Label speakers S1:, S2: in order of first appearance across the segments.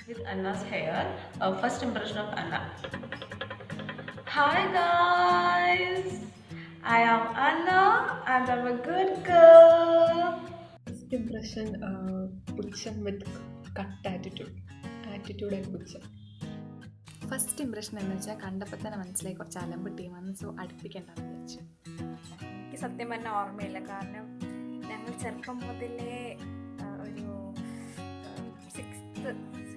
S1: with Anna's hair. First impression of Anna. Hi guys, I am Anna and I'm a good girl.
S2: First impression, Pucham with cut attitude and Pucham.
S3: First impression എന്ന് വെച്ചാൽ കണ്ടപ്പോൾ തന്നെ മനസ്സിലായി കുറച്ച് അലമ്പ് ടീമാണ്, so അടുപ്പിക്കേണ്ടെന്ന് വിചാരിച്ചു.
S4: എനിക്ക് സത്യം പറഞ്ഞാൽ ഓർമ്മയില്ല, കാരണം ഞങ്ങൾ ചെറുപ്പം മുതലേ ഒരു 6th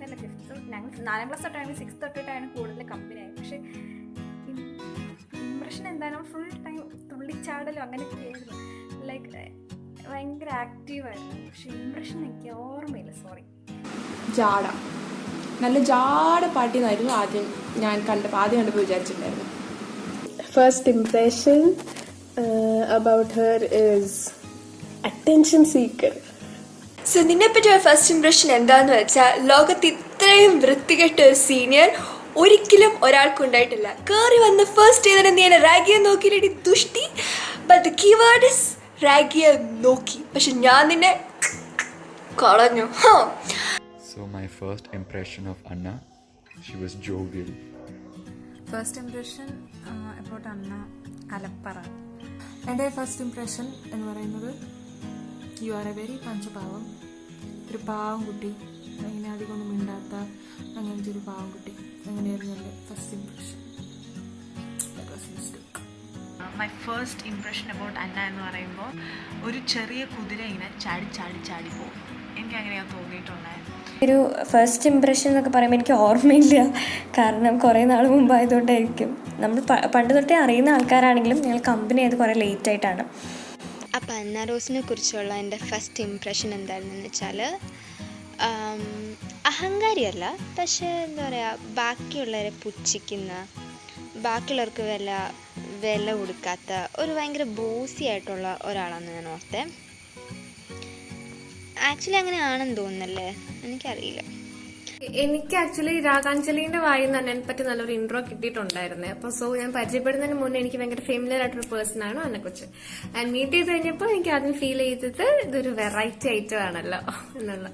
S4: അല്ല 5th, ഞങ്ങൾ 4ാം ക്ലാസ് തൊട്ടാണ് 6th തൊട്ടിട്ടാണ് കൂടുതൽ കമ്പനിയായത്. പക്ഷേ ഇംപ്രഷൻ എന്തായാലും ഫുൾ ടൈം തുള്ളിച്ചാടലും അങ്ങനെയൊക്കെ ആയിരുന്നു, ലൈക്ക് ഭയങ്കര ആക്റ്റീവായിരുന്നു. പക്ഷെ ഇംപ്രഷൻ എനിക്ക് ഓർമ്മയില്ല, സോറി.
S2: ജാട, നല്ല ജാട പാട്ടി എന്നായിരുന്നു ആദ്യം കണ്ടപ്പോൾ വിചാരിച്ചിട്ടുണ്ടായിരുന്നു.
S5: First impression about her is attention seeker.
S6: So നിന്നെപ്പറ്റി ഒരു ഫസ്റ്റ് ഇംപ്രഷൻ എന്താണെന്ന് വെച്ചാൽ, ലോകത്ത് ഇത്രയും വൃത്തികെട്ട ഒരു സീനിയർ ഒരിക്കലും ഒരാൾക്കുണ്ടായിട്ടില്ല. കയറി വന്ന് ഫസ്റ്റ് ഡേ തന്നെ നീ എന്നെ റാഗിയെ നോക്കിയില്ലേ ദുഷ്ടി. ബട്ട് ദ കീവേഡ് ഇസ് റാഗിയെ നോക്കി, പക്ഷെ ഞാൻ നിന്നെ കളഞ്ഞു.
S7: So my first impression of Anna, she was jovial.
S3: First impression about Anna അലപ്പറ.
S2: എൻ്റെ ഫസ്റ്റ് ഇംപ്രഷൻ എന്ന് പറയുന്നത്, യു ആർ എ വെരി പഞ്ചപാവം, ഒരു പാവം കുട്ടി, അങ്ങനെ അധികം ഒന്നും മിണ്ടാത്ത അങ്ങനത്തെ ഒരു പാവം കുട്ടി. അങ്ങനെയായിരുന്നു എൻ്റെ first impression.
S1: My first impression about Anna എന്ന് പറയുമ്പോൾ, ഒരു ചെറിയ കുതിര ഇങ്ങനെ ചാടി പോകും. എനിക്ക് അങ്ങനെയാണ് തോന്നിയിട്ടുണ്ടായത്.
S6: ഒരു ഫസ്റ്റ് ഇംപ്രഷൻ എന്നൊക്കെ പറയുമ്പോൾ എനിക്ക് ഓർമ്മയില്ല, കാരണം കുറേ നാൾ മുമ്പായതുകൊണ്ടായിരിക്കും. നമ്മൾ പണ്ട് തൊട്ടേ അറിയുന്ന ആൾക്കാരാണെങ്കിലും ഞങ്ങൾ കമ്പനി ആയത് കുറേ ലേറ്റായിട്ടാണ്.
S8: അപ്പോൾ അന്ന റോസിനെ കുറിച്ചുള്ള എൻ്റെ ഫസ്റ്റ് ഇംപ്രഷൻ എന്തായിരുന്നെന്ന് വെച്ചാൽ, അഹങ്കാരിയല്ല, പക്ഷേ എന്താ പറയുക, ബാക്കിയുള്ളവരെ പുച്ഛിക്കുന്ന, ബാക്കിയുള്ളവർക്ക് വില കൊടുക്കാത്ത ഒരു ഭയങ്കര ബോസി ആയിട്ടുള്ള ഒരാളാണെന്ന് ഞാൻ ഓർത്തേ. ആക്ച്വലി അങ്ങനെയാണെന്ന് തോന്നുന്നല്ലേ, എനിക്കറിയില്ല.
S5: എനിക്ക് ആക്ച്വലി രാഗാഞ്ജലിന്റെ വായിൽ നിന്ന് തന്നെ പറ്റി നല്ലൊരു ഇൻട്രോ കിട്ടിയിട്ടുണ്ടായിരുന്നേ. അപ്പോൾ സോ ഞാൻ പരിചയപ്പെടുന്നതിന് മുന്നേ എനിക്ക് ഭയങ്കര ഫെമിലിയർ ആയിട്ടൊരു പേഴ്സൺ ആണ് അന്നെക്കുറിച്ച്. ആൻഡ് മീറ്റ് ചെയ്ത് കഴിഞ്ഞപ്പോൾ എനിക്ക് ആദ്യം ഫീൽ ചെയ്തത് ഇതൊരു വെറൈറ്റി ഐറ്റം ആണല്ലോ എന്നുള്ള.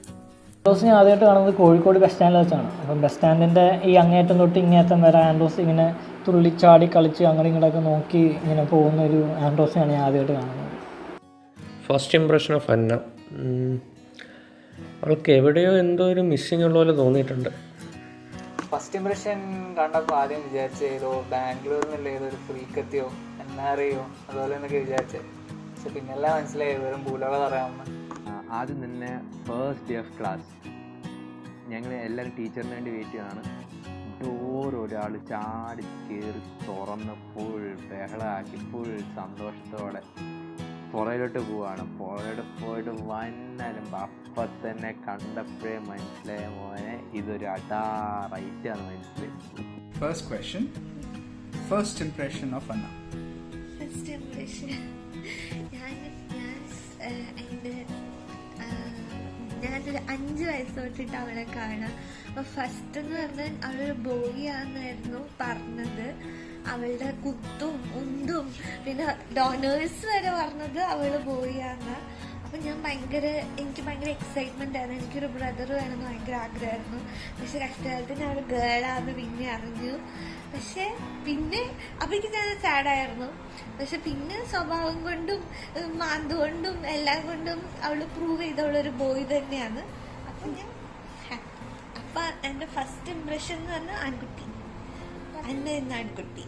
S9: ആൻഡ്രോസിനെ ആദ്യമായിട്ട് കാണുന്നത് കോഴിക്കോട് ബസ് സ്റ്റാൻഡിൽ വെച്ചാണ്. അപ്പം ബസ് സ്റ്റാൻഡിൻ്റെ ഈ അങ്ങേറ്റം തൊട്ട് ഇങ്ങേറ്റം വരെ ആൻഡ്രോസ് ഇങ്ങനെ തുള്ളിച്ചാടി കളിച്ച് അങ്ങോട്ടും ഇങ്ങോട്ടൊക്കെ നോക്കി ഇങ്ങനെ പോകുന്ന ഒരു ആൻഡ്രോസിനെയാണ് ഞാൻ ആദ്യമായിട്ട് കാണുന്നത്.
S10: ഫസ്റ്റ് ഇംപ്രഷൻ ഓഫ് അന്ന, അവൾക്ക് എവിടെയോ എന്തോ ഒരു മിസ്സിങ് ഉള്ള പോലെ തോന്നിയിട്ടുണ്ട്.
S11: ഫസ്റ്റ് ഇംപ്രഷൻ കണ്ടപ്പോൾ ആദ്യം വിചാരിച്ച ഏതോ ബാംഗ്ലൂരിൽ നിന്നുള്ള ഏതൊരു ഫ്രീക്കത്തിയോ NRIയോ അതുപോലെ എന്നൊക്കെ വിചാരിച്ചത്. പക്ഷെ പിന്നെല്ലാം മനസ്സിലായി വെറും ഭൂലോകം അറിയാവുന്ന.
S12: ആദ്യം തന്നെ ഫസ്റ്റ് ഡേ ഓഫ് ക്ലാസ് ഞങ്ങൾ എല്ലാവരും ടീച്ചറിന് വേണ്ടി വെയിറ്റ് ചെയ്യാണ്. ഡോർ ഒരാൾ ചാടി കയറി തുറന്ന് ഫുൾ ബഹളമാക്കി ഫുൾ സന്തോഷത്തോടെ പുറയിലോട്ട് പോവാണ്. പുറയിലോട്ട് പോയിട്ട് വന്നാലും അപ്പം തന്നെ കണ്ടപ്പോഴേ മനസ്സിലായ മോനെ ഇതൊരു റൈറ്റാണ് മനസ്സിലായി.
S13: First question, first impression of Anna.
S8: First impression ഞാനൊരു 5 വയസ്സ് തൊട്ടിട്ട് അവളെ കാണാം. അപ്പോൾ ഫസ്റ്റ് എന്ന് പറഞ്ഞാൽ അവളൊരു ബോയിയാന്നായിരുന്നു പറഞ്ഞത്. അവളുടെ കുത്തും ഉന്തും പിന്നെ ഡോണേഴ്സ് വരെ പറഞ്ഞത് അവള് ബോയിയാന്ന. അപ്പം എനിക്ക് ഭയങ്കര എക്സൈറ്റ്മെൻ്റ് ആയിരുന്നു. എനിക്കൊരു ബ്രദർ വേണമെന്ന് ഭയങ്കര ആഗ്രഹമായിരുന്നു. പക്ഷെ കഷ്ടകാലത്തിന് അവൾ ഗേളാന്ന് പിന്നെ അറിഞ്ഞു. പക്ഷെ പിന്നെ അപ്പം എനിക്ക് ഞാൻ സാഡായിരുന്നു. പക്ഷെ പിന്നെ സ്വഭാവം കൊണ്ടും മാന്ത് കൊണ്ടും എല്ലാം കൊണ്ടും അവൾ പ്രൂവ് ചെയ്ത് അവളൊരു ബോയ് തന്നെയാണ്. അപ്പം ഞാൻ അപ്പം എൻ്റെ ഫസ്റ്റ് ഇംപ്രഷൻ എന്ന് പറഞ്ഞാൽ ആൺകുട്ടി, അന്ന എന്ന ആൺകുട്ടി.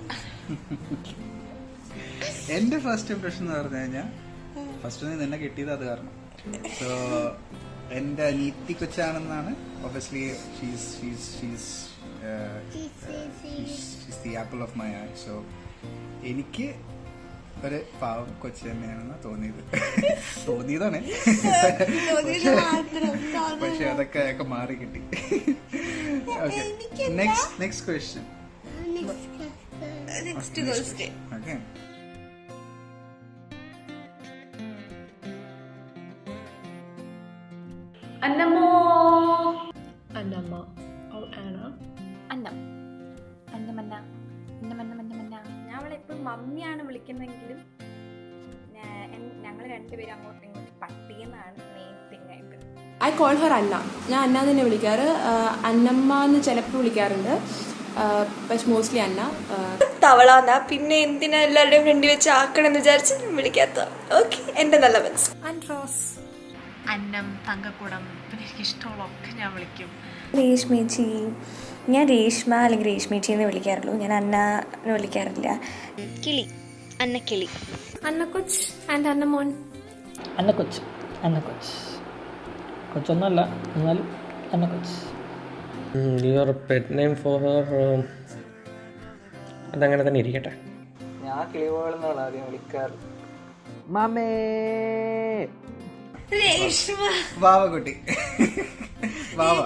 S13: എൻ്റെ ഫസ്റ്റ് ഇംപ്രഷൻ എന്ന് പറഞ്ഞു കഴിഞ്ഞാൽ, ഫസ്റ്റ് നിന്നെ കിട്ടിയത് അത് കാരണം. സോ എൻ്റെ നീത്തി കൊച്ചാണെന്നാണ്. Obviously she's the apple of my eye. So എനിക്ക് ഒരു പാവം കൊച്ചു തന്നെയാണെന്ന് തോന്നിയതാണ്. പക്ഷെ അതൊക്കെ മാറി കിട്ടി. Okay, next question. Okay.
S1: Annamma
S2: or Anna.
S4: അന്നമന്ന. ഞാൻ അവളെ എപ്പോഴും മമ്മിയാണ് വിളിക്കുന്നതെങ്കിലും ഞങ്ങൾ രണ്ടുപേരും അങ്ങോട്ടും ഇങ്ങോട്ടും പട്ടിയെന്നാണ് മെയിൻ തിങ് ആയിട്ട്.
S6: I
S2: കോൾ ഹർ അന്ന. ഞാൻ അന്ന തന്നെ വിളിക്കാറ്. അന്നമ്മ എന്ന് ചിലപ്പോൾ വിളിക്കാറുണ്ട്, പക്ഷെ മോസ്റ്റ്ലി അന്ന.
S6: തവളാന്നാ പിന്നെ എന്തിനാ എല്ലാവരുടെയും ഫ്രണ്ട് വെച്ച് ആക്കണമെന്ന് വിചാരിച്ച് വിളിക്കാത്ത. ഓക്കെ, എൻ്റെ നല്ല മനസ്സ്.
S3: ആൻഡ്രോസ്, അന്നം, തങ്കക്കുടം, പിന്നെ എനിക്ക് ഇഷ്ടമുള്ളതൊക്കെ ഞാൻ വിളിക്കും.
S14: രേഷ്മേച്ചി. ഞാൻ രേഷ്മ അല്ലെങ്കിൽ രേഷ്മേച്ചി എന്ന് വിളിക്കാറുള്ളൂ. ഞാൻ അന്ന എന്ന് വിളിക്കാറില്ല.
S8: കിളി, അന്നക്കിളി.
S5: അന്നക്കൊച്ച് ആൻഡ് അന്നമോൻ.
S9: അന്നക്കൊച്ച്, അന്നക്കൊച്ച്. കൊച്ചൊന്നുമല്ല, എന്നാലും അന്നക്കൊച്ച്.
S10: Your pet name for her, അതങ്ങനെ തന്നെ ഇരിക്കട്ടെ.
S11: ഞാൻ കിളിപോളെന്നാണ് ആദ്യം വിളിക്കാറ്.
S12: മാമേ,
S8: രേഷ്മ,
S13: വാവക്കുട്ടി, വാവ.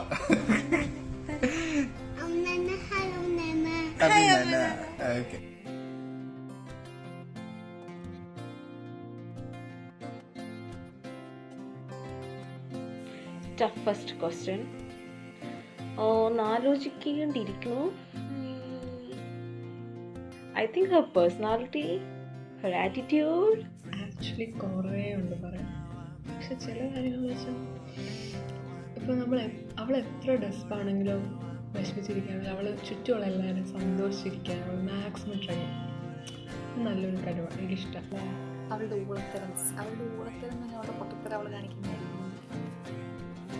S13: ഓക്കെ.
S1: The first question. ഒന്നാലോചിക്കേണ്ടിയിരിക്കുന്നു. I think her personality, her attitude.
S2: Actually കുറേ ഉണ്ട് പറയാൻ, പക്ഷെ ചില കാര്യങ്ങൾ വെച്ചാൽ ഇപ്പോൾ അവൾ എത്ര ഡെസ്പാണെങ്കിലും വിഷമിച്ചിരിക്കുകയാണെങ്കിൽ അവൾ ചുറ്റുമുള്ള എല്ലാവരും സന്തോഷിച്ചിരിക്കാൻ അവൾ മാക്സിമം ട്രൈ ചെയ്യും. നല്ലൊരു കഴിവാണ്, എനിക്കിഷ്ടം.
S3: അവളുടെ ഊളത്തരം തന്നെ അവളുടെ പൊട്ടത്തരം അവൾ കാണിക്കുന്നതായിരിക്കും.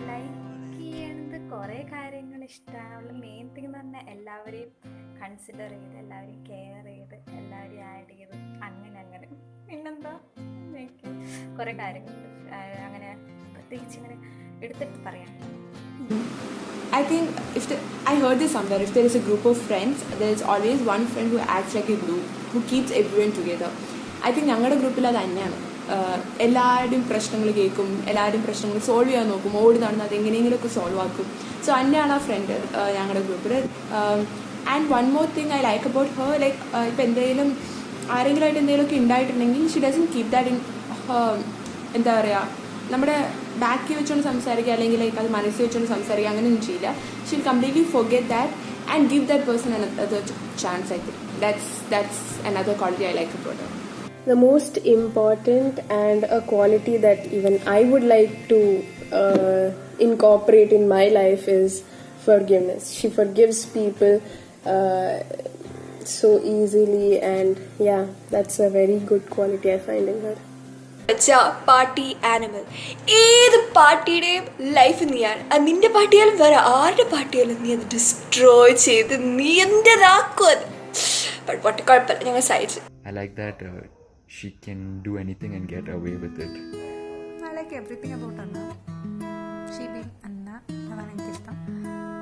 S4: ലൈക്ക് ചെയ്യണത് കുറേ കാര്യങ്ങൾ ഇഷ്ടമാണ്. അവളുടെ മെയിൻ തിങ് എന്ന് പറഞ്ഞാൽ എല്ലാവരെയും കൺസിഡർ ചെയ്ത്, എല്ലാവരെയും കെയർ ചെയ്ത്, എല്ലാവരെയും ആഡ് ചെയ്ത്, അങ്ങനെ പിന്നെന്താ എനിക്ക് കുറേ കാര്യങ്ങളുണ്ട്. അങ്ങനെ പ്രത്യേകിച്ച് ഇങ്ങനെ എടുത്തിട്ട് പറയാം.
S2: I think I heard this somewhere, if there is a group of friends, there is always one friend who acts like a glue, who keeps everyone together. I think ഞങ്ങളുടെ ഗ്രൂപ്പിൽ അത് തന്നെയാണ്. എല്ലാവരുടെയും പ്രശ്നങ്ങൾ കേൾക്കും, എല്ലാവരുടെയും പ്രശ്നങ്ങൾ സോൾവ് ചെയ്യാൻ നോക്കും, ഓടി നടന്ന് അത് എങ്ങനെയെങ്കിലുമൊക്കെ സോൾവ് ആക്കും. സോ അന്നയാണ് ആ ഫ്രണ്ട് ഞങ്ങളുടെ ഗ്രൂപ്പിൽ. And one more thing I like about her, like ഇപ്പം എന്തെങ്കിലും ആരെങ്കിലുമായിട്ട് എന്തെങ്കിലുമൊക്കെ ഉണ്ടായിട്ടുണ്ടെങ്കിൽ she doesn't keep that in, എന്താ പറയുക, നമ്മുടെ ബാക്കിൽ വെച്ചുകൊണ്ട് സംസാരിക്കുക അല്ലെങ്കിൽ ലൈക്ക് അത് മനസ്സിൽ വെച്ചുകൊണ്ട് സംസാരിക്കുക അങ്ങനെയൊന്നും ചെയ്യില്ല. She will completely forget that and give that person another chance. I think that's another quality I like about her.
S15: The most important and a quality that even I would like to incorporate in my life is forgiveness. She forgives people so easily, and yeah, that's a very good quality I find in her.
S6: Party animal. ഏത് പാർട്ടിയുടെയും life നീയാണ്. അത് നിന്റെ പാർട്ടിയാലും വേറെ ആരുടെ പാർട്ടിയാലും നീ അത് destroy ചെയ്ത് നീ എന്റേതാക്കും അത്. ബട്ട് വട്ട് കുഴപ്പമില്ല, ഞങ്ങൾ സഹിച്ചു.
S7: I like that she can do anything and get away with it.
S3: I like everything about Anna. She being Anna, അതാണ് എനിക്കിഷ്ടം.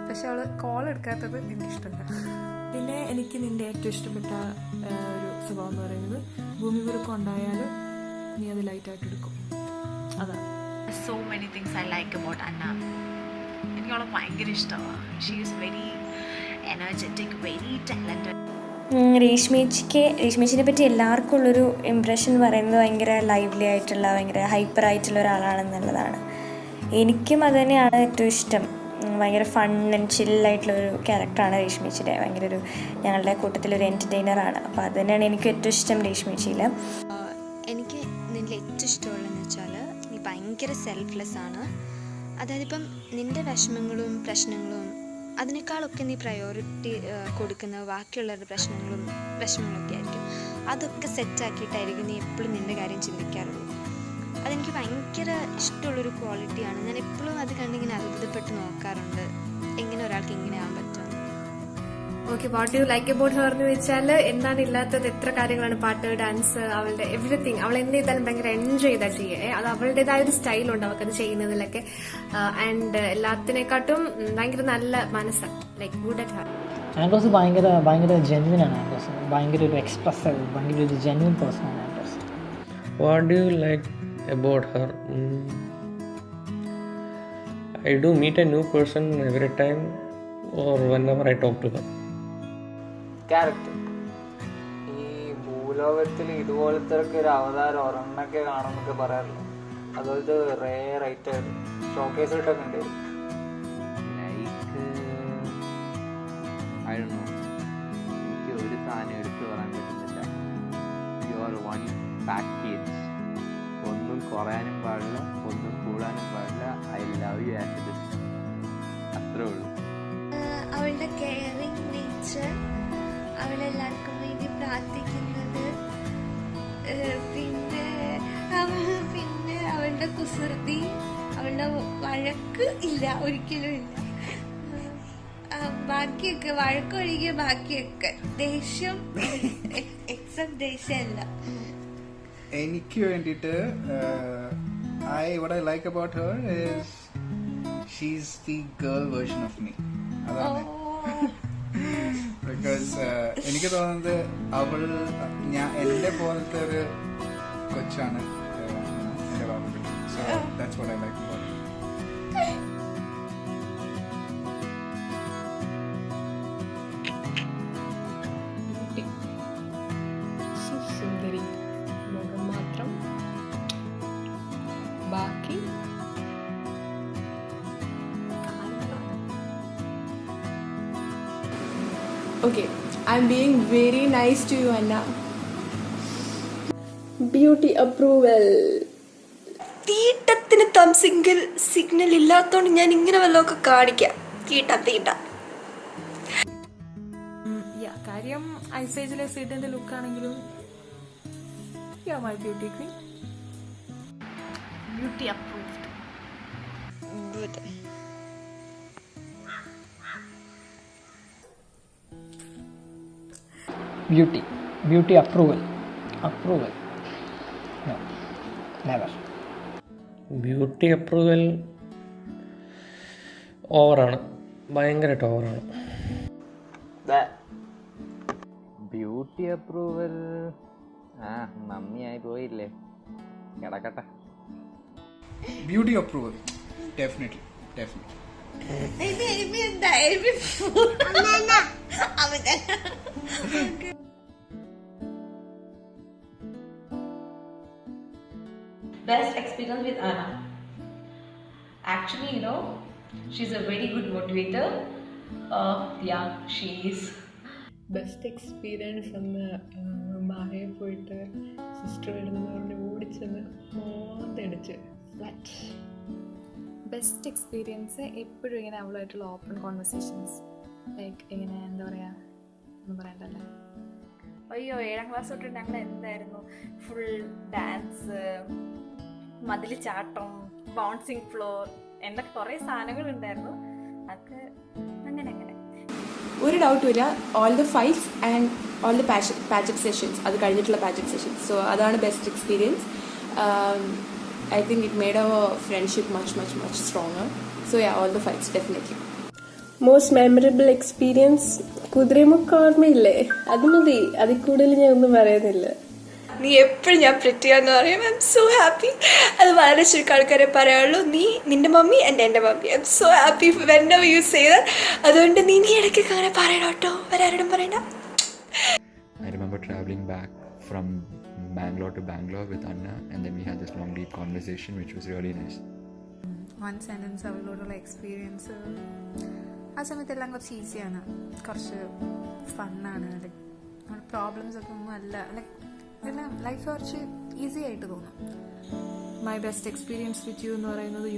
S3: പക്ഷെ അവൾ കോൾ എടുക്കാത്തത് എനിക്കിഷ്ടമല്ല.
S2: പിന്നെ എനിക്ക് നിൻ്റെ ഏറ്റവും ഇഷ്ടപ്പെട്ട ഒരു സ്വഭാവം എന്ന് പറയുന്നത് ഭൂമി കുറുക്കം ഉണ്ടായാലും നീ അത് ലൈറ്റായിട്ട് എടുക്കും. അതാണ്.
S3: So many things I like about Anna. എനിക്ക് അവളെ ഭയങ്കര ഇഷ്ടമാണ്. She is very energetic, very talented.
S14: രേഷ്മേച്ചിനെ പറ്റി എല്ലാവർക്കും ഉള്ളൊരു ഇംപ്രഷൻ എന്ന് പറയുന്നത് ഭയങ്കര ലൈവ്ലി ആയിട്ടുള്ള, ഭയങ്കര ഹൈപ്പർ ആയിട്ടുള്ള ഒരാളാണെന്നുള്ളതാണ്. എനിക്കും അത് തന്നെയാണ് ഏറ്റവും ഇഷ്ടം. ഭയങ്കര ഫൺ ആൻഡ് ചില്ലായിട്ടുള്ളൊരു ക്യാരക്ടറാണ് രേഷ്മേച്ചിയുടെ. ഭയങ്കര ഒരു ഞങ്ങളുടെ കൂട്ടത്തിലൊരു എൻ്റർടൈനറാണ്. അപ്പോൾ അത് തന്നെയാണ് എനിക്ക് ഏറ്റവും ഇഷ്ടം രേഷ്മേച്ചിയിൽ.
S8: എനിക്ക് നിൻ്റെ ഏറ്റവും ഇഷ്ടമുള്ളതെന്ന് വെച്ചാൽ നീ ഭയങ്കര സെൽഫ്ലെസ് ആണ്. അതായത് ഇപ്പം നിൻ്റെ വിഷമങ്ങളും പ്രശ്നങ്ങളും അതിനേക്കാളൊക്കെ നീ പ്രയോറിറ്റി കൊടുക്കുന്നത് ബാക്കിയുള്ളവരുടെ വിഷമങ്ങളൊക്കെ ആയിരിക്കും. അതൊക്കെ സെറ്റാക്കിയിട്ടായിരിക്കും നീ എപ്പോഴും നിൻ്റെ കാര്യം ചിന്തിക്കാറുള്ളൂ. അതെനിക്ക് ഭയങ്കര ഇഷ്ടമുള്ളൊരു ക്വാളിറ്റിയാണ്. ഞാൻ എപ്പോഴും അത് കണ്ടിങ്ങനെ അത്ഭുതപ്പെട്ട് നോക്കാറുണ്ട്, എങ്ങനെ ഒരാൾക്ക് ഇങ്ങനെ ആവാൻ പറ്റും.
S5: Okay, what you like about Har എന്ന് വെച്ചാൽ എന്താണ് ഇല്ലാത്തത്, എത്ര കാര്യങ്ങളാണ്. പാട്ട്, ഡാൻസ്, അവളുടെ എവറിത്തിങ്. അവൾ എന്ത് ചെയ്താലും ഭയങ്കര എൻജോയ് ചെയ്താൽ ചെയ്യേ. അത് അവളുടേതായ ഒരു സ്റ്റൈലുണ്ട് അവർക്കത് ചെയ്യുന്നതിലൊക്കെ. ആൻഡ് എല്ലാത്തിനെക്കാട്ടും ഭയങ്കര നല്ല മനസ്സാണ്, like good at her.
S9: Andrews ഭയങ്കര ജെന്വിനാണ്. ആൻഡ്രോസ് ഭയങ്കര ഒരു എക്സ്പ്രസീവ്, ഭയങ്കര ഒരു ജെന്വിൻ പേഴ്സണാണ് Andrews.
S10: What do you like about her? I do meet a new person every time or whenever I talk to them.
S11: Character. ഈ ഭൂലോകത്തിൽ ഇതുപോലത്തെ ഒരു അവതാരം ഒരെണ്ണൊക്കെ കാണുമെന്നൊക്കെ പറയാറില്ല. അതുപോലത്തെ റെയർ ആയിട്ട് ഷോക്കേസ് ഇട്ടൊക്കെ ഉണ്ട്.
S12: ലൈക്ക് ഐ ഡോണ്ട് നോ, എനിക്ക് ഒരു സാധനം എടുത്തു പറയാൻ പറ്റുന്നില്ല. You are one package. ഒന്നും കുറയാനും പാടില്ല, ഒന്നും കൂടാനും പാടില്ല. I love you as it is. അത്രേ ഉള്ളൂ.
S8: അവളുടെ കെയറിങ് നേച്ചർ, അവളെല്ലാവർക്കും വേണ്ടി പ്രാർത്ഥിക്കുന്നത്, പിന്നെ അവളുടെ കുസൃതി, അവളുടെ വഴക്ക് ഇല്ല, ഒരിക്കലും ഇല്ല. ബാക്കിയൊക്കെ വഴക്കൊഴികെ ബാക്കിയൊക്കെ ദേഷ്യം എക്സെപ്റ്റ് ദേഷ്യമല്ല.
S13: എനിക്ക് വേണ്ടിയിട്ട് what I like about her is she's the girl version of me. അതാണ്. ബിക്കോസ് എനിക്ക് തോന്നുന്നത് അവൾ എൻ്റെ പോലത്തെ ഒരു കൊച്ചാണ് എൻ്റെ Babukutty. So that's what I like about her.
S2: സുന്ദരി മുഖം മാത്രം, ബാക്കി
S15: Okay, I'm being very nice to you, Anna. Beauty approval.
S6: തീട്ടത്തിന് സിഗ്നൽ ഇല്ലാത്തതുകൊണ്ട് ഞാൻ ഇങ്ങനെ വല്ലതൊക്കെ കാണിക്കാം. തീട്ട
S2: കാര്യം ഐസേജിലെ സീഡിന്റെ ലുക്കാണെങ്കിലും my beauty queen.
S3: Beauty approved.
S6: Good.
S9: Beauty approval. No, never.
S10: Beauty approval ഓവറാണ്, ഭയങ്കരമായിട്ട് ഓവറാണ്.
S12: ബ്യൂട്ടി അപ്രൂവൽ മമ്മിയായി പോയില്ലേ, കിടക്കട്ടെ.
S13: Beauty approval definitely.
S1: Best experience with Anna. Actually, she's a very good motivator. Yeah, she is.
S2: Best experience എന്ന് മാഹയെ പോയിട്ട് sister വരുന്നെന്ന് പറഞ്ഞ് ഓടിച്ചെന്ന് മോന്തടിച്ച് ഫ്ലാറ്റ്. ബെസ്റ്റ് എക്സ്പീരിയൻസ് എപ്പോഴും ഇങ്ങനെ അവളുമായിട്ടുള്ള ഓപ്പൺ കോൺവെർസേഷൻസ്, ലൈക്ക് ഇങ്ങനെ എന്താ പറയുക, ഒന്നും പറയണ്ടല്ലേ.
S4: അയ്യോ 7ാം ക്ലാസ് തൊട്ട് ഞങ്ങൾ എന്തായിരുന്നു ഫുൾ ഡാൻസ്, മതിൽ ചാട്ടം, ബൗൺസിങ് ഫ്ലോർ, എന്തൊക്കെ കുറേ സാധനങ്ങളുണ്ടായിരുന്നു. അതൊക്കെ അങ്ങനെ
S15: ഒരു ഡൗട്ടും ഇല്ല. All the fights and all the patch up sessions, അത് കഴിഞ്ഞിട്ടുള്ള പാച്ചപ്പ് സെഷൻസ്, സോ അതാണ് best experience. I think it made our friendship much stronger. So all the fights definitely.
S16: Most memorable experience കുതിരമുക്ക് ഓർമ്മയില്ലേ, അത് മതി, അതിൽ കൂടുതൽ ഞാൻ ഒന്നും പറയുന്നില്ല.
S6: നീ എപ്പോഴും ഞാൻ പ്രിറ്റിയാന്ന് പറയും. I M so happy. അത് വളരെ ചുരുക്കം ആൾക്കാരെ പറയാനുള്ളൂ. നിന്റെ മമ്മി എൻ്റെ mummy. I M so happy whenever you say that. അതുകൊണ്ട് നീ ഇടയ്ക്ക് അങ്ങനെ പറയണം കേട്ടോ, വരാരോടും പറയണ്ട.
S7: I remember traveling back from Bangalore to Bangalore with Anna, and then we had this long deep conversation which was really nice.
S3: One sentence അവളോടുള്ള experience, ആ സമയത്തെല്ലാം കുറച്ച് ഈസിയാണ്, കുറച്ച് ഫണ്ണാണ്, ലൈക്ക് നമ്മുടെ പ്രോബ്ലംസ് ഒക്കെ ഒന്നും അല്ല, ലൈക്ക് എല്ലാം ലൈഫ് കുറച്ച് ഈസി ആയിട്ട് തോന്നും.
S2: My best experience with you എന്ന് പറയുന്നത്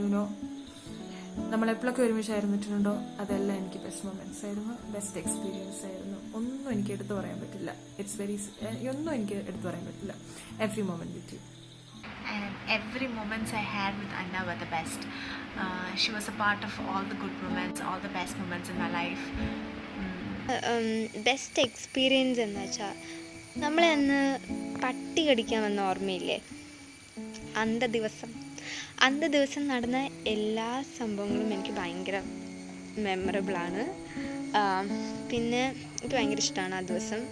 S2: നമ്മളെപ്പോഴൊക്കെ ഒരുമിച്ചായിരുന്നിട്ടുണ്ടോ അതെല്ലാം എനിക്ക് ബെസ്റ്റ് മൊമെന്റ്സ് ആയിരുന്നു, ബെസ്റ്റ് എക്സ്പീരിയൻസ് ആയിരുന്നു. ഒന്നും എനിക്ക് എടുത്തു പറയാൻ പറ്റില്ല. ഒന്നും എനിക്ക് എടുത്തു പറയാൻ പറ്റില്ല. Every moment with you.
S3: And every moments I had with Anna were the best. She was a part of all the good moments, all the best moments in my life.
S17: Best experience എന്ന് വെച്ചാൽ നമ്മളെ അന്ന് പട്ടി കടിക്കാൻ വന്ന ഓർമ്മയില്ലേ, അന്ത ദിവസം നടന്ന എല്ലാ സംഭവങ്ങളും എനിക്ക് ഭയങ്കര മെമ്മറബിളാണ്. പിന്നെ എനിക്ക് ഭയങ്കര ഇഷ്ടമാണ് ആ ദിവസം.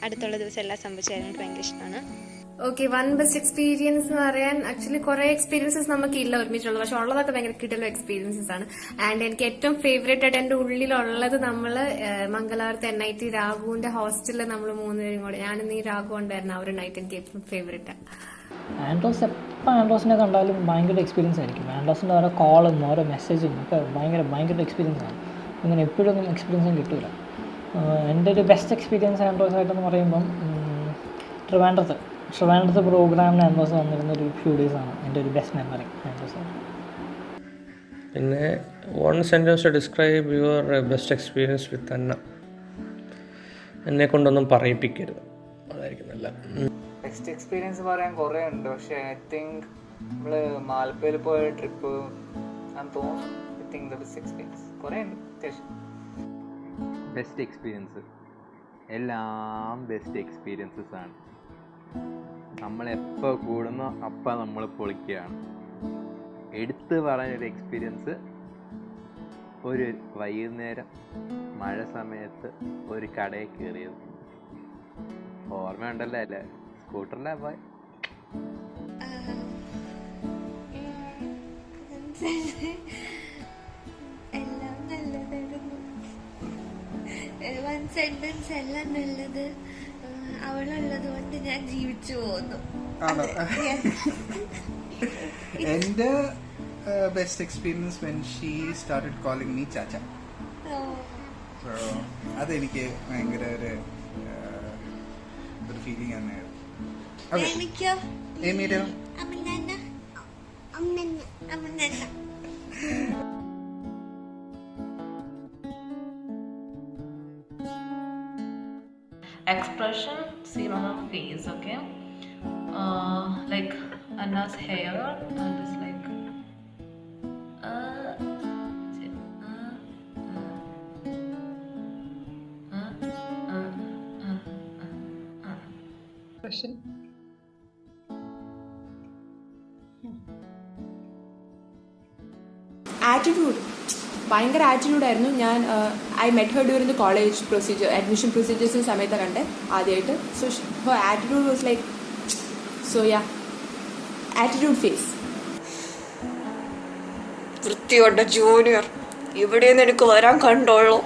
S17: അടുത്തുള്ള ദിവസം എല്ലാ സംഭവിച്ചാലും എനിക്ക് ഭയങ്കര ഇഷ്ടമാണ്.
S5: ഓക്കെ, വൺ ബെസ്റ്റ് എക്സ്പീരിയൻസ് എന്ന് പറയാൻ ആക്ച്വലി കുറെ എക്സ്പീരിയൻസസ് നമുക്ക് ഇല്ല ഒരുമിച്ചുള്ളത്, പക്ഷെ ഉള്ളതൊക്കെ ഭയങ്കര കിട്ടുന്ന എക്സ്പീരിയൻസസ് ആണ്. ആൻഡ് എനിക്ക് ഏറ്റവും ഫേവറേറ്റ് ആയിട്ട് എന്റെ ഉള്ളിലുള്ളത് നമ്മള് മംഗലാപുരത്ത് NIT രാഘുവിന്റെ ഹോസ്റ്റലിൽ നമ്മൾ 3 പേരും കൂടെ, ഞാനും നീ രാഘു ഉണ്ടായിരുന്നു. ആ ഒരു നൈറ്റ് എനിക്ക് ഏറ്റവും ഫേവറേറ്റ് ആണ്.
S9: ആൻഡ്രോസിനെ കണ്ടാലും ഭയങ്കര എക്സ്പീരിയൻസ് ആയിരിക്കും. ആൻഡ്രോസിൻ്റെ ഓരോ കോളും ഓരോ മെസ്സേജും ഒക്കെ ഭയങ്കര എക്സ്പീരിയൻസ് ആണ്. ഇങ്ങനെ എപ്പോഴൊന്നും എക്സ്പീരിയൻസും കിട്ടില്ല. എൻ്റെ ഒരു ബെസ്റ്റ് എക്സ്പീരിയൻസ് ആൻഡ്രോസായിട്ടെന്ന് പറയുമ്പം ട്രിവാൻഡ്രത്ത് ട്രിവാൻഡ്രത്തെ പ്രോഗ്രാമിന് ആൻഡ്രോസ് വന്നിരുന്ന ഒരു ഫ്യൂ ഡേയ്സാണ് എൻ്റെ ഒരു ബെസ്റ്റ് മെമ്മറി ആൻഡ്രോസ്.
S10: പിന്നെ 1 sentence to describe your best experience with അന്ന. എന്നെ കൊണ്ടൊന്നും പറയിപ്പിക്കരുത്, അതായിരിക്കും നല്ല.
S11: ബെസ്റ്റ് എക്സ്പീരിയൻസ് പറയാൻ കുറേ ഉണ്ട്, പക്ഷേ ഐ തിങ്ക് നമ്മൾ മാലപ്പയിൽ പോയ ട്രിപ്പ് ഞാൻ തോന്നുന്നു I think the best experience കുറേ ഉണ്ട് അത്യാവശ്യം.
S12: ബെസ്റ്റ് എക്സ്പീരിയൻസ് എല്ലാം ബെസ്റ്റ് എക്സ്പീരിയൻസസ് ആണ്. നമ്മളെപ്പോൾ കൂടുന്നോ അപ്പം നമ്മൾ പൊളിക്കുകയാണ്. എടുത്ത് പറയാനൊരു എക്സ്പീരിയൻസ്, ഒരു വൈകുന്നേരം മഴ സമയത്ത് ഒരു കടയിൽ കയറിയത്. ഓർമ്മയുണ്ടല്ലോ അല്ലേ? സ്കൂട്ടറിലാ പോയി.
S8: എല്ലാം നല്ലതായിരുന്നു. 1 sentence എല്ലാം നല്ലത്. അവളുള്ളത് കൊണ്ട് ഞാൻ ജീവിച്ചു പോകുന്നു.
S13: എൻ്റെ best experience when she started calling me ചാച്ച. സോ അതെനിക്ക് ഭയങ്കര ഒരു ഫീലിംഗ് തന്നെയായിരുന്നു. ഏമിയോ
S1: expression seen on her face, okay? Like Anna's hair and it's like
S2: expression.
S15: Attitude, ഭയങ്കര ആറ്റിറ്റ്യൂഡായിരുന്നു. ഞാൻ I met her during the college procedure, admission പ്രൊസീജിയേഴ്സിന് സമയത്ത് കണ്ടേ ആദ്യമായിട്ട്. So her attitude was like, so yeah, attitude face.
S6: വൃത്തിയുണ്ട് junior, ഇവിടെയൊന്നും എനിക്ക് വരാൻ കണ്ടോളൂ.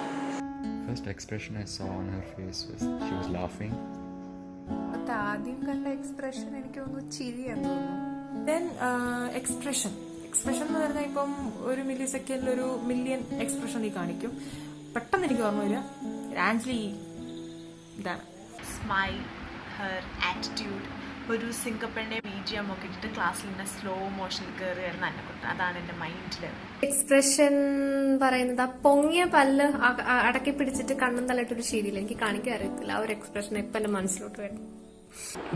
S7: First expression I saw on her face was she was laughing.
S3: ആദ്യം കണ്ട എക്സ്പ്രഷൻ എനിക്ക് തോന്നുന്നു ചിരിയെന്ന് തോന്നുന്നു.
S2: ദെൻ എക്സ്പ്രഷൻ എന്ന് പറഞ്ഞാൽ ഇപ്പം 1 milli second ഒരു മില്യൺ എക്സ്പ്രഷൻ നീ കാണിക്കും. പെട്ടെന്ന് എനിക്ക് ഓർമ്മ വരിക ആൻജലി ഇതാണ്.
S18: സ്മൈൽ, ഹെർ ആറ്റിറ്റ്യൂഡ്, ഒരു സിംഗപ്പറിന്റെ BGM ഒക്കെ ഇട്ടിട്ട് ക്ലാസ്സിൽ നിന്ന് സ്ലോ മോഷനിൽ കയറി വരുന്ന അന്നക്കുട്ട, അതാണ് എൻ്റെ മൈൻഡിൽ.
S5: എക്സ്പ്രഷൻ പറയുന്നത് ആ പൊങ്ങിയ പല്ല് അടക്കി പിടിച്ചിട്ട് കണ്ണും തലയിട്ടൊരു ശരിയില്ല, എനിക്ക് കാണിക്കാൻ അറിയത്തില്ല. ആ ഒരു എക്സ്പ്രഷൻ ഇപ്പം എൻ്റെ മനസ്സിലോട്ട് വരും.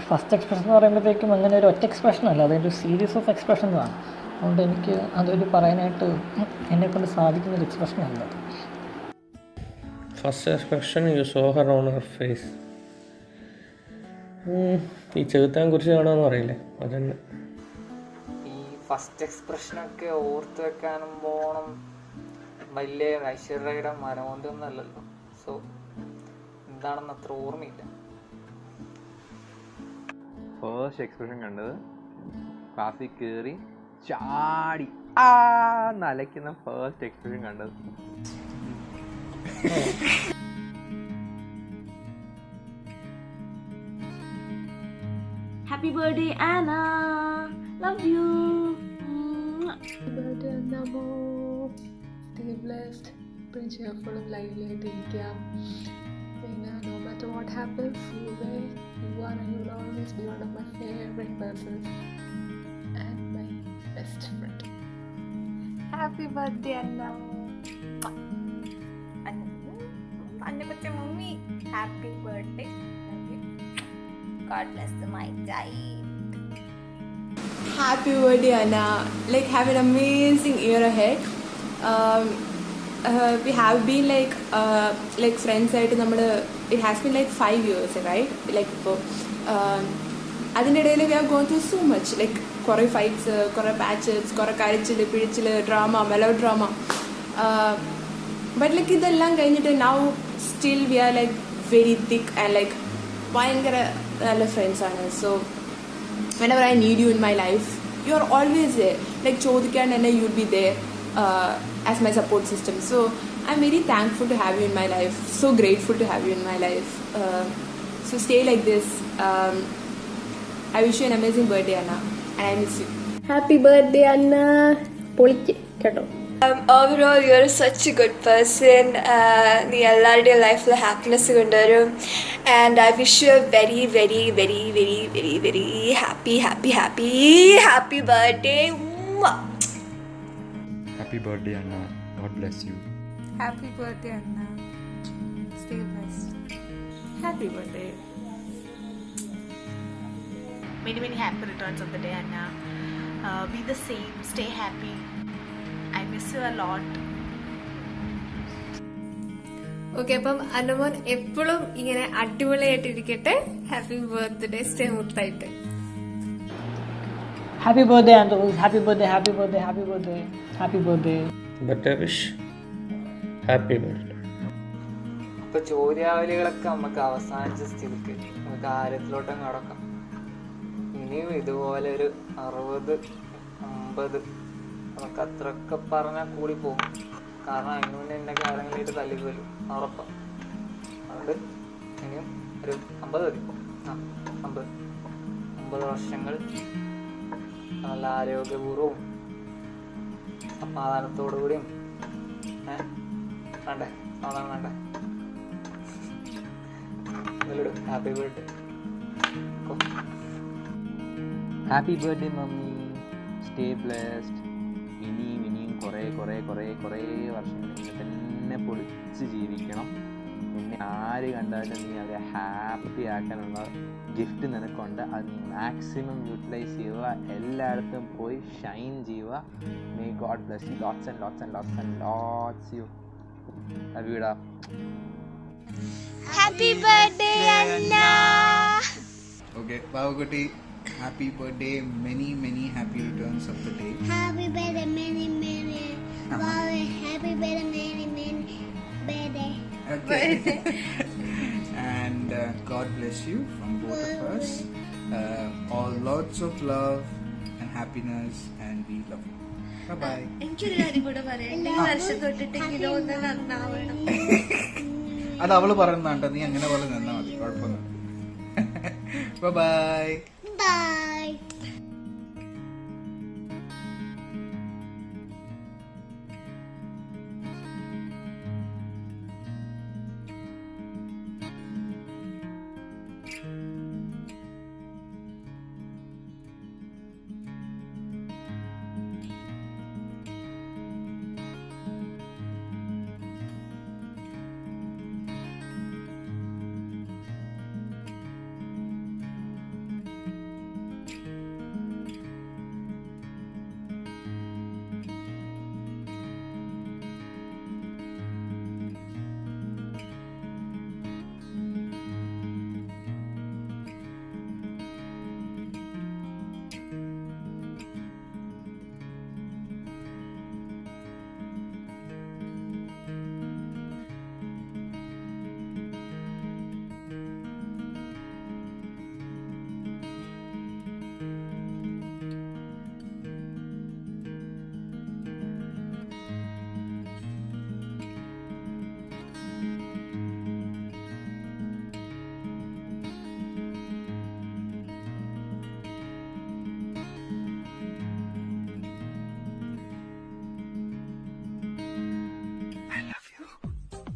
S9: ഫസ്റ്റ് എക്സ്പ്രഷൻ എന്ന് പറയുമ്പോഴത്തേക്കും അങ്ങനെ ഒരു ഒറ്റ എക്സ്പ്രഷൻ അല്ല, അതൊരു സീരീസ് ഓഫ് എക്സ്പ്രഷൻസ് ആണ്. അതുകൊണ്ട് എനിക്ക് അതൊരു പറയാനായിട്ട് എന്നെക്കൊണ്ട് സാധിക്കുന്നൊരു എക്സ്പ്രഷൻ അല്ല.
S10: First expression you saw her on her face. ഈ ചെറുത്താൻ കുറിച്ച് കാണാമെന്ന് പറയില്ലേ, അതന്നെ.
S11: ഈ ഫസ്റ്റ് എക്സ്പ്രഷനൊക്കെ ഓർത്ത് വെക്കാനും പോകണം, വലിയ ഐശ്വര്യയുടെ മരമോന്തൊന്നും അല്ലല്ലോ. സോ എന്താണെന്ന് അത്ര ഓർമ്മയില്ല.
S12: ഫസ്റ്റ് എക്സ്പ്രഷൻ കണ്ടത് ക്ലാസ്സിൽ കയറി ചാടി നലയ്ക്കുന്ന ഫസ്റ്റ് എക്സ്പ്രഷൻ കണ്ടത്.
S1: Happy birthday Anna, love you.
S2: Happy birthday Anna mo. Stay blessed, be cheerful and lively ആയിട്ടിരിക്കുക. പിന്നെ no matter what happens, you are and you will always be one of my favorite persons and my best friend.
S3: Happy birthday Anna. Annapatti mummy, happy birthday. God bless my child.
S15: Happy birthday Anna, like have an amazing year ahead. We have been like friends ആയിട്ട് നമ്മൾ, it has been like 5 years, right? Like ഇപ്പോൾ അതിൻ്റെ ഇടയിൽ we have gone through so much, like കുറേ fights, കുറേ patches, കുറേ കരച്ചിൽ പിഴിച്ചിൽ, drama, melodrama. But like ഇതെല്ലാം കഴിഞ്ഞിട്ട് now still we are like very thick and like ഭയങ്കര നല്ല ഫ്രണ്ട്സാണ്. So whenever I need you in my life, you are always there. Like ചോദിക്കാൻ തന്നെ you will be there as my support system. So I'm very thankful to have you in my life, so grateful to have you in my life. So stay like this. I wish you an amazing birthday Anna, and I miss you.
S16: Happy birthday Anna. പൊളിക്ക് കേട്ടോ.
S6: Overall, you're such a good person. നീ എല്ലാവരുടെയും ലൈഫിൽ happiness കൊണ്ടുവരും. And I wish you a very, very, very, very, very, very happy, happy, happy, happy birthday.
S7: Happy birthday, Anna. God bless you.
S3: Happy birthday, Anna. Stay blessed.
S15: Happy birthday.
S18: Many, many happy returns of the day, Anna. Be the same. Stay happy. I miss you a lot.
S5: Okay, അപ്പം അന്നമോൻ എപ്പോഴും ഇങ്ങനെ അടിപൊളിയായിട്ടിരിക്കട്ടെ. Happy birthday, stay മുത്തായിട്ട്.
S9: Happy birthday Andrews. Happy birthday, happy birthday, happy birthday, happy birthday.
S10: Birthday wish. Happy birthday.
S11: ഇപ്പൊ ചോദ്യാവലികളൊക്കെ നമുക്ക് അവസാനിച്ച സ്ഥിതിക്ക് നമുക്ക് കാര്യത്തിലോട്ടങ്ങ് കടക്കാം. ഇനിയും ഇതുപോലെ ഒരു 60, 50 നമുക്ക് അത്രയൊക്കെ പറഞ്ഞാൽ കൂടി പോകും. കാരണം അതിന് മുന്നേ എൻ്റെ കാര്യങ്ങളായിട്ട് തല്ലിപ്പോലും ഉറപ്പാണ്. അതുകൊണ്ട് ഇനിയും ഒരു 50 മതി. 50 വർഷങ്ങൾ നല്ല ആരോഗ്യപൂർവ്വവും സമാധാനത്തോടു കൂടിയും വേണ്ടേ, സമാധാനം വേണ്ടേ. ഇതിലിടും happy birthday.
S12: Happy birthday mummy. Stay blessed. ഇനിയും കുറേ വർഷങ്ങൾ ഇങ്ങനെ തന്നെ പൊളിച്ച് ജീവിക്കണം. നിന്നെ ആര് കണ്ടാലും നീ അവരെ ഹാപ്പി ആക്കാനുള്ള ഗിഫ്റ്റ് നിനക്കുണ്ട്. അത് നീ മാക്സിമം യൂട്ടിലൈസ് ചെയ്യുക. എല്ലായിടത്തും പോയി ഷൈൻ ചെയ്യുക. May God bless you lots and lots and lots and lots you. Love you ഡാ.
S17: Happy birthday Anna.
S13: ഓക്കെ ബാബുക്കുട്ടി, happy birthday. Many happy returns of the day.
S19: Happy birthday, many wow, happy birthday, many birthday.
S13: Okay. And God bless you from both of us. All lots of love and happiness, and we love you. Bye bye.
S8: എനിക്കൊരു കാര്യം കൂടെ പറയാം. ഈ വർഷം തൊട്ടിട്ടെങ്കിലും ഒന്ന് നന്നാവണം.
S13: അത് അവള് പറയുന്നുണ്ട്. നീ അങ്ങനെ പോലെ നിന്നാ മതി, കുഴപ്പമൊന്നും. Bye bye.
S19: Bye.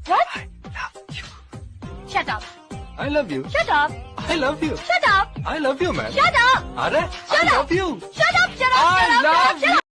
S19: What? Shut up.
S20: I love you.
S19: Shut up.
S20: I love you.
S19: Shut up.
S20: I love you, man.
S19: Shut up.
S20: Arre,
S19: Shut
S20: I
S19: up.
S20: love you.
S19: Shut up. Shut up.
S20: I
S19: Shut up.
S20: love
S19: Shut up.